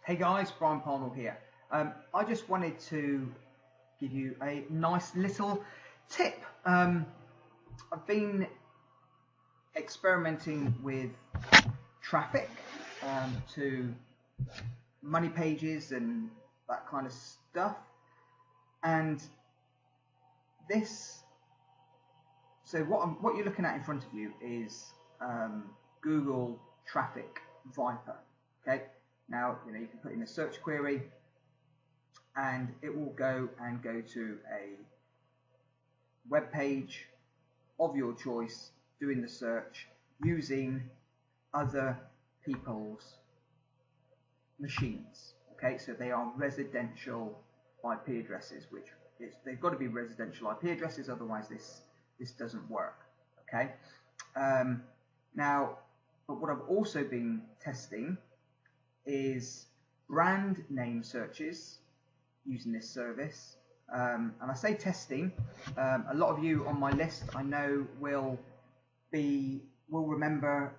Hey guys, Brian Parnell here. I just wanted to give you a nice little tip. I've been experimenting with traffic to money pages and that kind of stuff, and what you're looking at in front of you is Google Traffic Viper. Okay. Now, you can put in a search query and it will go to a web page of your choice doing the search using other people's machines. Okay, so they are residential IP addresses, they've got to be residential IP addresses, otherwise this doesn't work. Okay, but what I've also been testing is brand name searches using this service, and I say testing. A lot of you on my list I know will remember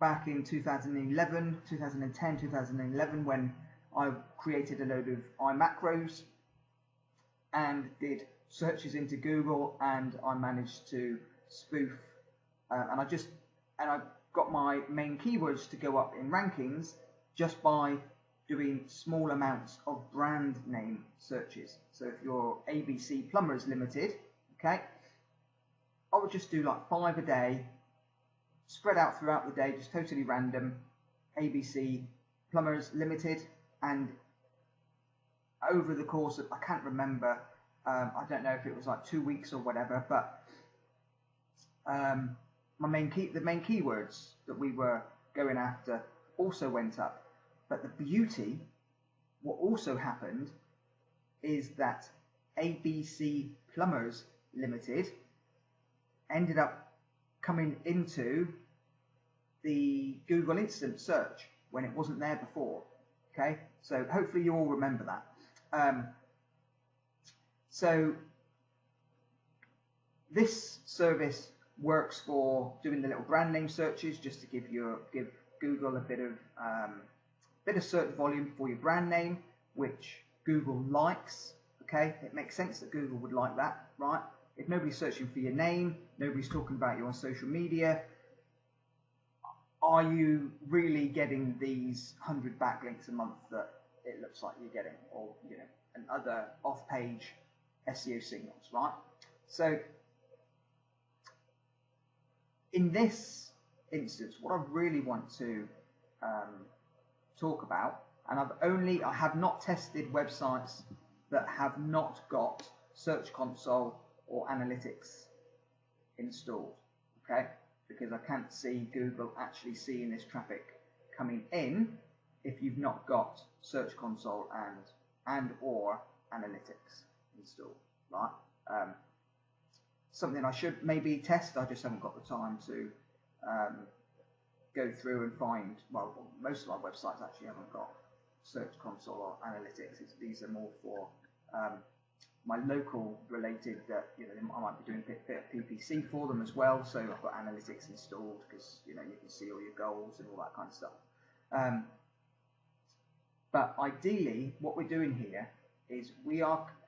back in 2011, 2010, 2011 when I created a load of iMacros and did searches into Google, and I managed to spoof and I got my main keywords to go up in rankings just by doing small amounts of brand name searches. So if you're ABC Plumbers Limited, okay, I would just do like 5 a day, spread out throughout the day, just totally random, ABC Plumbers Limited, and over the course of, I can't remember, I don't know if it was like 2 weeks or whatever, but the main keywords that we were going after also went up. But the beauty, what also happened, is that ABC Plumbers Limited ended up coming into the Google Instant Search when it wasn't there before. Okay, so hopefully you all remember that. So this service works for doing the little brand name searches, just to give Google a bit of search volume for your brand name, which Google likes. Okay, it makes sense that Google would like that, right? If nobody's searching for your name, nobody's talking about you on social media, are you really getting these 100 backlinks a month that it looks like you're getting, or and other off-page SEO signals, right? So in this instance, what I really want to talk about, and I have not tested websites that have not got Search Console or Analytics installed, okay, because I can't see Google actually seeing this traffic coming in if you've not got Search Console and or Analytics installed, right? Something I should maybe test, I just haven't got the time to go through and find. Well, most of our websites actually haven't got Search Console or Analytics. These are more for my local related, I might be doing a bit of PPC for them as well, so I've got Analytics installed because you can see all your goals and all that kind of stuff. But ideally what we're doing here is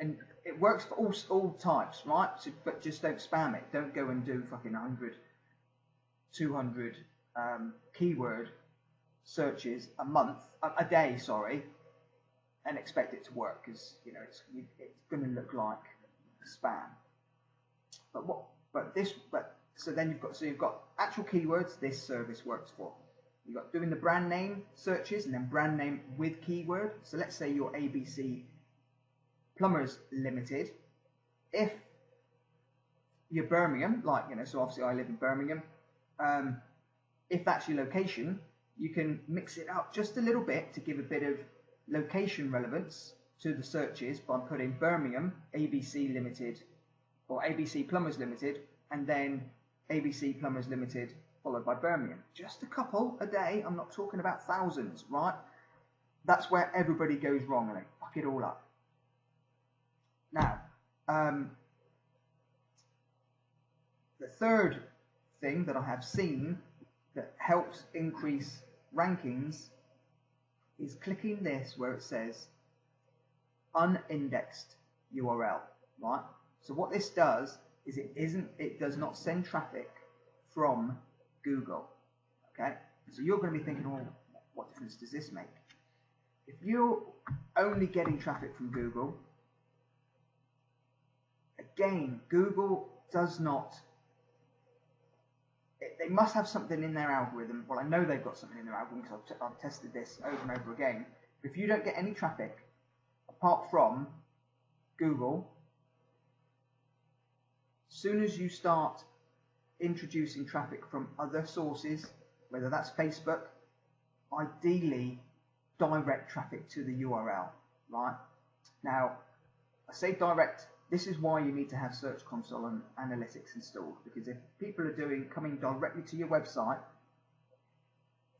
and it works for all types, right? So, but just don't spam it. Don't go and do fucking 100, 200 keyword searches a day, sorry, and expect it to work, because it's going to look like spam. So then you've got actual keywords this service works for. You've got doing the brand name searches and then brand name with keyword. So let's say you're ABC Plumbers Limited. If you're Birmingham, so obviously I live in Birmingham, if that's your location, you can mix it up just a little bit to give a bit of location relevance to the searches by putting Birmingham, ABC Limited, or ABC Plumbers Limited, and then ABC Plumbers Limited followed by Birmingham. Just a couple a day, I'm not talking about thousands, right? That's where everybody goes wrong and they fuck it all up. Now, the third thing that I have seen that helps increase rankings is clicking this where it says unindexed URL, right? So what this does is it does not send traffic from Google, okay? So you're going to be thinking, well, what difference does this make? If you're only getting traffic from Google, again, Google does not, they must have something in their algorithm. Well, I know they've got something in their algorithm because I've tested this over and over again. If you don't get any traffic apart from Google, as soon as you start introducing traffic from other sources, whether that's Facebook, ideally direct traffic to the URL, right? Now, I say direct, this is why you need to have Search Console and Analytics installed, because if people are coming directly to your website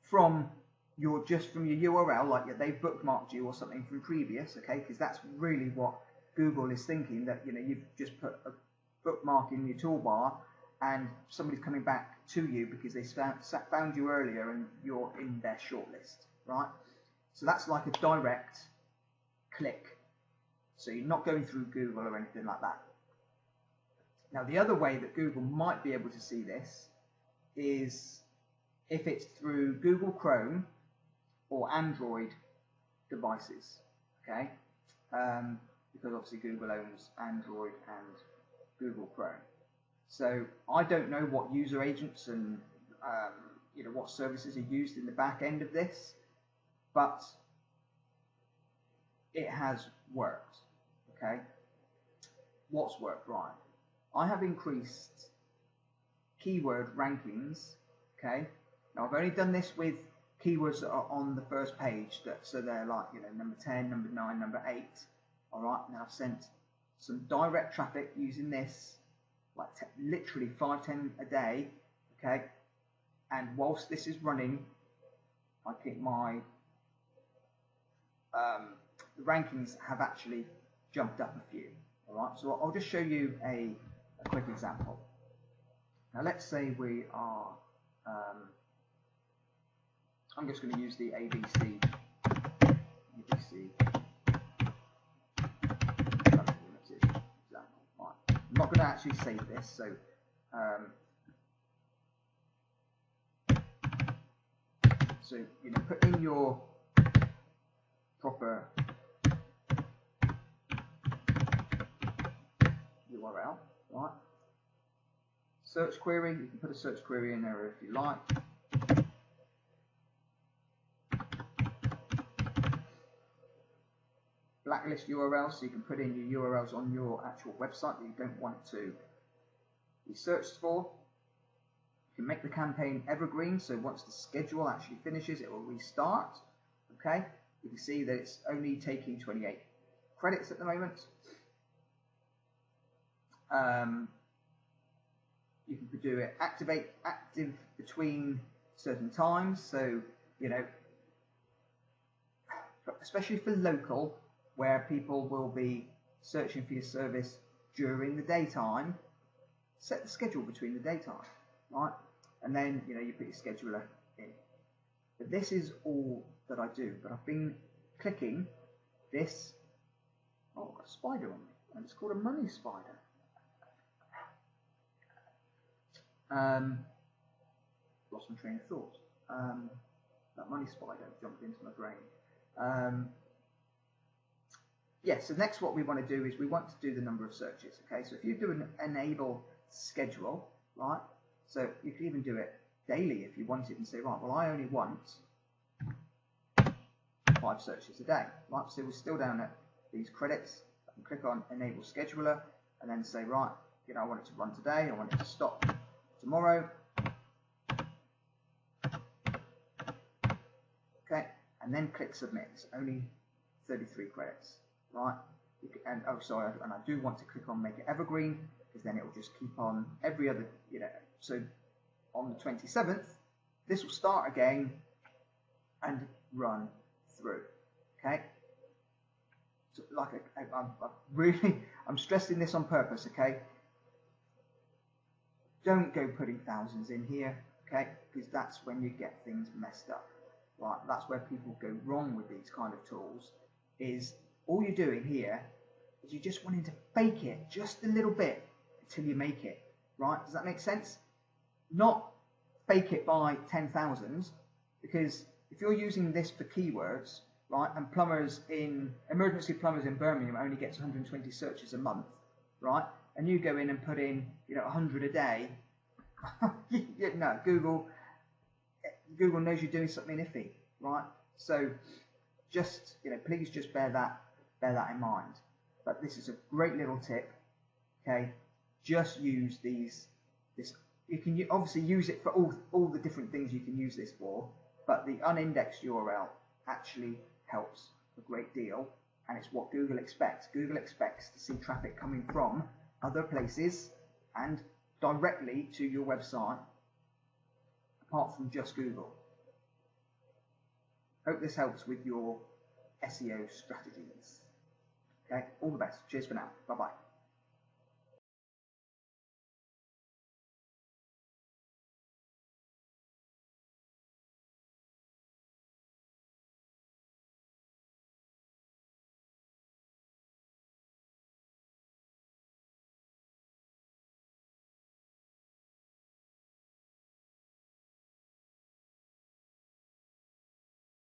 from your URL, like they've bookmarked you or something from previous, okay, because that's really what Google is thinking, that you've just put a bookmark in your toolbar and somebody's coming back to you because they found you earlier and you're in their shortlist, right? So that's like a direct click. So you're not going through Google or anything like that. Now, the other way that Google might be able to see this is if it's through Google Chrome or Android devices, okay? Because obviously Google owns Android and Google Chrome. So I don't know what user agents and what services are used in the back end of this, but it has worked. Okay, what's worked? Right, I have increased keyword rankings. Okay, now I've only done this with keywords that are on the first page, so they're like number 10, number 9, number 8. All right, now I've sent some direct traffic using this, like literally 5-10 a day. Okay, and whilst this is running, I think my the rankings have actually jumped up a few. All right, so I'll just show you a quick example. Now let's say we are, I'm just going to use the ABC example. Right. I'm not going to actually save this, so put in your proper URL, right? Search query, you can put a search query in there if you like. Blacklist URL, so you can put in your URLs on your actual website that you don't want to be searched for. You can make the campaign evergreen, so once the schedule actually finishes, it will restart. Okay, you can see that it's only taking 28 credits at the moment. You can do it active between certain times, so especially for local, where people will be searching for your service during the daytime, set the schedule between the daytime, right? And then you put your scheduler in. But this is all that I do. But I've been clicking this. Oh, I've got a spider on me, and it's called a money spider. Lost my train of thought. That money spider jumped into my brain. Yeah, so next what we want to do is we want to do the number of searches. Okay, so if you do an enable schedule, right, so you can even do it daily if you wanted and say, right, well, I only want 5 searches a day, right? So we're still down at these credits. I can click on enable scheduler and then say, right, I want it to run today, I want it to stop tomorrow. Okay, and then click submit. It's only 33 credits, right? And oh, sorry, and I do want to click on make it evergreen, because then it will just keep on every other, so on the 27th, this will start again and run through. Okay, so like I'm stressing this on purpose. Okay, don't go putting thousands in here, okay, because that's when you get things messed up. right? That's where people go wrong with these kind of tools, is all you're doing here is you're just wanting to fake it just a little bit until you make it, right? Does that make sense? Not fake it by 10,000, because if you're using this for keywords, right, and emergency plumbers in Birmingham only gets 120 searches a month, right, and you go in and put in 100 a day, no, Google knows you're doing something iffy, right? So just please just bear that in mind. But this is a great little tip. Okay, just use this. You can obviously use it for all the different things you can use this for, but the unindexed URL actually helps a great deal, and it's what Google expects. Google expects to see traffic coming from other places and directly to your website, apart from just Google. Hope this helps with your SEO strategies. Okay, all the best. Cheers for now. Bye-bye.